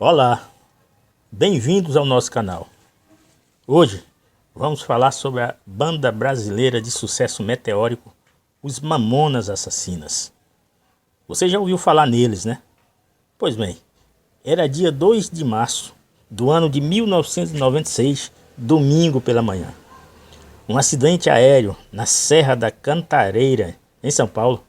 Olá, bem-vindos ao nosso canal. Hoje vamos falar sobre a banda brasileira de sucesso meteórico, os Mamonas Assassinas. Você já ouviu falar neles, né? Pois bem, era dia 2 de março do ano de 1996, domingo pela manhã. Um acidente aéreo na Serra da Cantareira, em São Paulo,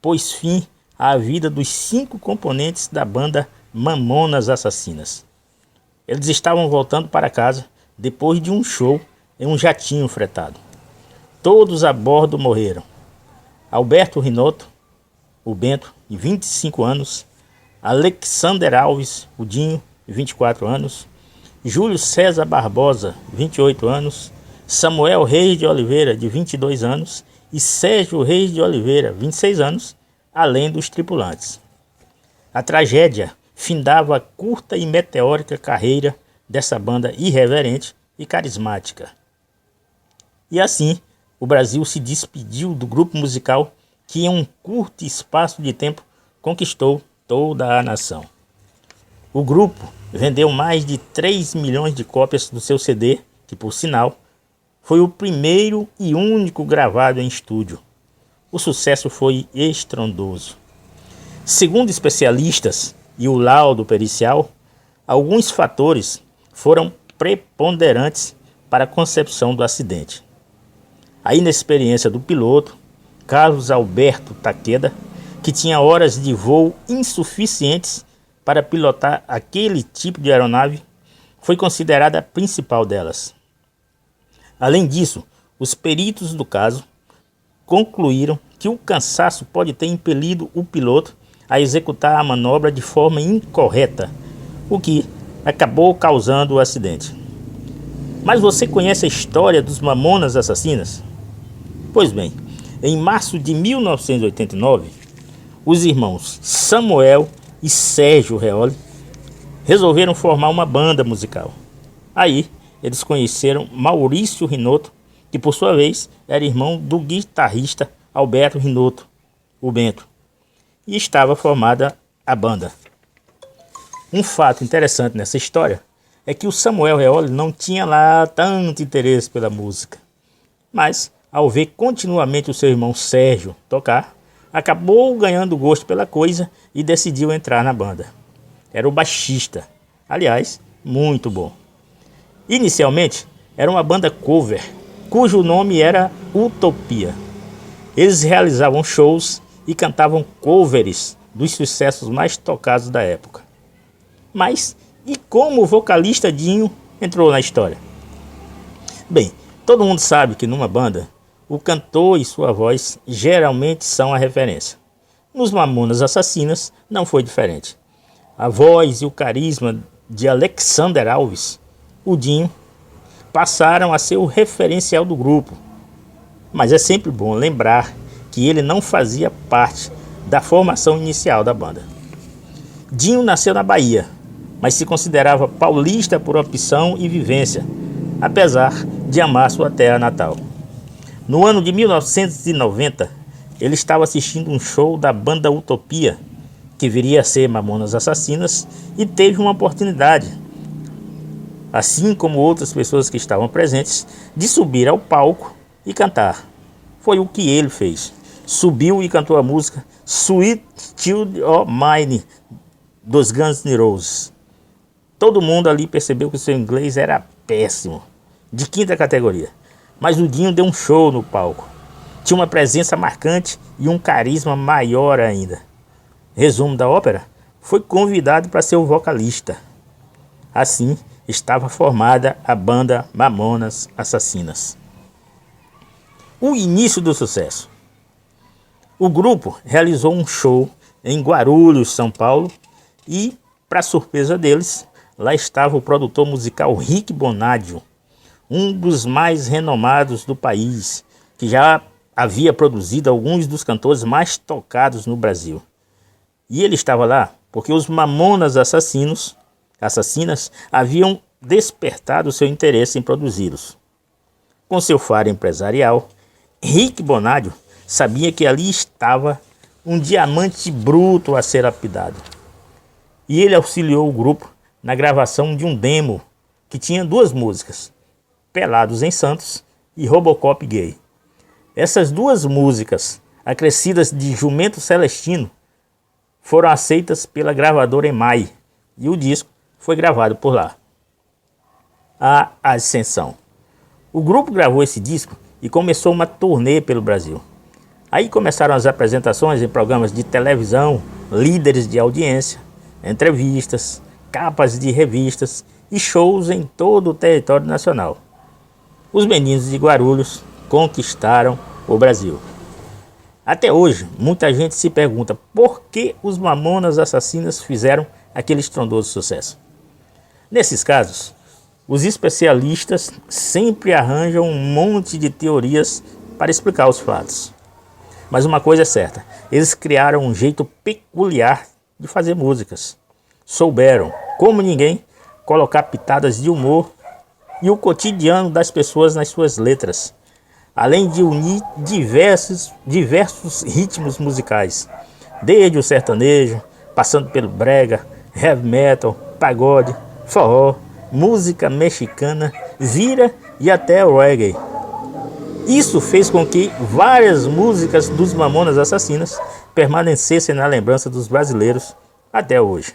pôs fim à vida dos 5 componentes da banda Mamonas Assassinas. Eles estavam voltando para casa depois de um show em um jatinho fretado. Todos a bordo morreram. Alberto Rinotto, o Bento, de 25 anos, Alexander Alves, o Dinho, de 24 anos, Júlio César Barbosa, 28 anos, Samuel Reis de Oliveira, de 22 anos, e Sérgio Reis de Oliveira, 26 anos, além dos tripulantes. A tragédia findava a curta e meteórica carreira dessa banda irreverente e carismática. E assim, o Brasil se despediu do grupo musical que em um curto espaço de tempo conquistou toda a nação. O grupo vendeu mais de 3 milhões de cópias do seu CD, que por sinal, foi o primeiro e único gravado em estúdio. O sucesso foi estrondoso. Segundo especialistas e o laudo pericial, alguns fatores foram preponderantes para a concepção do acidente. A inexperiência do piloto, Carlos Alberto Takeda, que tinha horas de voo insuficientes para pilotar aquele tipo de aeronave, foi considerada a principal delas. Além disso, os peritos do caso concluíram que o cansaço pode ter impelido o piloto a executar a manobra de forma incorreta, o que acabou causando o acidente. Mas você conhece a história dos Mamonas Assassinas? Pois bem, em março de 1989, os irmãos Samuel e Sérgio Reoli resolveram formar uma banda musical. Aí, eles conheceram Maurício Rinotto, que por sua vez era irmão do guitarrista Alberto Rinotto, o Bento, e estava formada a banda. Um fato interessante nessa história é que o Samuel Reoli não tinha lá tanto interesse pela música, mas ao ver continuamente o seu irmão Sérgio tocar, acabou ganhando gosto pela coisa e decidiu entrar na banda. Era o baixista, aliás, muito bom. Inicialmente, era uma banda cover, cujo nome era Utopia. Eles realizavam shows e cantavam covers dos sucessos mais tocados da época. Mas, e como o vocalista Dinho entrou na história? Bem, todo mundo sabe que numa banda, o cantor e sua voz geralmente são a referência. Nos Mamonas Assassinas não foi diferente. A voz e o carisma de Alexander Alves, o Dinho, passaram a ser o referencial do grupo. Mas é sempre bom lembrar que ele não fazia parte da formação inicial da banda. Dinho nasceu na Bahia, mas se considerava paulista por opção e vivência, apesar de amar sua terra natal. No ano de 1990, ele estava assistindo um show da banda Utopia, que viria a ser Mamonas Assassinas, e teve uma oportunidade, assim como outras pessoas que estavam presentes, de subir ao palco e cantar. Foi o que ele fez. Subiu e cantou a música Sweet Child of Mine, dos Guns N' Roses. Todo mundo ali percebeu que seu inglês era péssimo, de 5ª categoria. Mas o Dinho deu um show no palco. Tinha uma presença marcante e um carisma maior ainda. Resumo da ópera, foi convidado para ser o vocalista. Assim, estava formada a banda Mamonas Assassinas. O início do sucesso. O grupo realizou um show em Guarulhos, São Paulo, e, para surpresa deles, lá estava o produtor musical Rick Bonadio, um dos mais renomados do país, que já havia produzido alguns dos cantores mais tocados no Brasil. E ele estava lá porque os Mamonas Assassinas haviam despertado seu interesse em produzi-los. Com seu faro empresarial, Rick Bonadio sabia que ali estava um diamante bruto a ser lapidado. E ele auxiliou o grupo na gravação de um demo que tinha 2 músicas, Pelados em Santos e Robocop Gay. Essas 2 músicas, acrescidas de Jumento Celestino, foram aceitas pela gravadora EMAI e o disco foi gravado por lá. A Ascensão. O grupo gravou esse disco e começou uma turnê pelo Brasil. Aí começaram as apresentações em programas de televisão, líderes de audiência, entrevistas, capas de revistas e shows em todo o território nacional. Os meninos de Guarulhos conquistaram o Brasil. Até hoje, muita gente se pergunta por que os Mamonas Assassinas fizeram aquele estrondoso sucesso. Nesses casos, os especialistas sempre arranjam um monte de teorias para explicar os fatos. Mas uma coisa é certa, eles criaram um jeito peculiar de fazer músicas. Souberam, como ninguém, colocar pitadas de humor e o cotidiano das pessoas nas suas letras, além de unir diversos ritmos musicais, desde o sertanejo, passando pelo brega, heavy metal, pagode, forró, música mexicana, vira e até o reggae. Isso fez com que várias músicas dos Mamonas Assassinas permanecessem na lembrança dos brasileiros até hoje.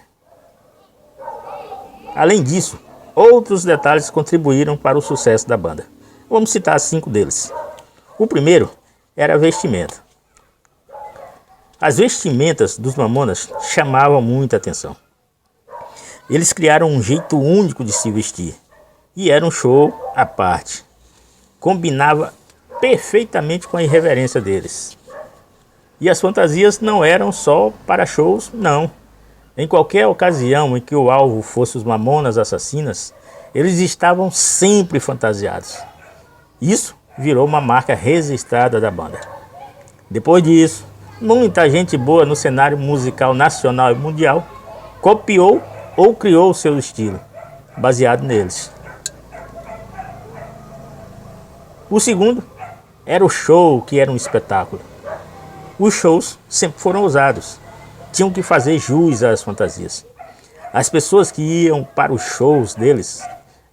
Além disso, outros detalhes contribuíram para o sucesso da banda. Vamos citar 5 deles. O primeiro era a vestimenta. As vestimentas dos Mamonas chamavam muita atenção. Eles criaram um jeito único de se vestir e era um show à parte. Combinava perfeitamente com a irreverência deles. E as fantasias não eram só para shows, não. Em qualquer ocasião em que o alvo fosse os Mamonas Assassinas, eles estavam sempre fantasiados. Isso virou uma marca registrada da banda. Depois disso, muita gente boa no cenário musical nacional e mundial copiou ou criou o seu estilo, baseado neles. O segundo era o show, que era um espetáculo. Os shows sempre foram ousados, tinham que fazer jus às fantasias. As pessoas que iam para os shows deles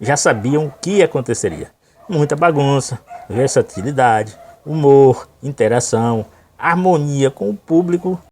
já sabiam o que aconteceria. Muita bagunça, versatilidade, humor, interação, harmonia com o público